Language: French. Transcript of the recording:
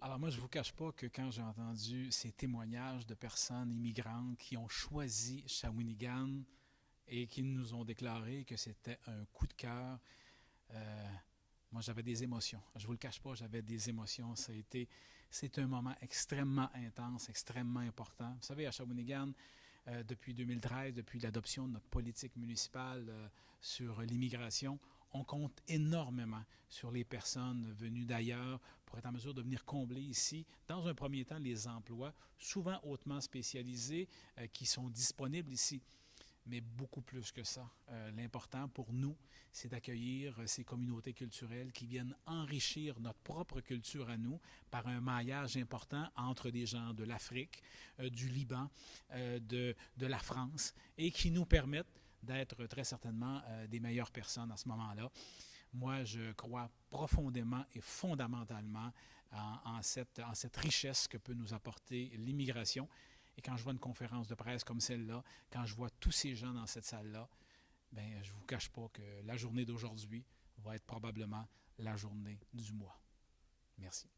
Alors moi, je ne vous cache pas que quand j'ai entendu ces témoignages de personnes immigrantes qui ont choisi Shawinigan et qui nous ont déclaré que c'était un coup de cœur, euh, moi j'avais des émotions. Je ne vous le cache pas, j'avais des émotions. C'est un moment extrêmement intense, extrêmement important. Vous savez, à Shawinigan, depuis 2013, depuis l'adoption de notre politique municipale sur l'immigration, on compte énormément sur les personnes venues d'ailleurs pour être en mesure de venir combler ici, dans un premier temps, les emplois, souvent hautement spécialisés, qui sont disponibles ici. Mais beaucoup plus que ça. L'important pour nous, c'est d'accueillir ces communautés culturelles qui viennent enrichir notre propre culture à nous par un maillage important entre des gens de l'Afrique, du Liban, de la France, et qui nous permettent d'être très certainement des meilleures personnes à ce moment-là. Moi, je crois profondément et fondamentalement en cette richesse que peut nous apporter l'immigration. Et quand je vois une conférence de presse comme celle-là, quand je vois tous ces gens dans cette salle-là, ben, je ne vous cache pas que la journée d'aujourd'hui va être probablement la journée du mois. Merci.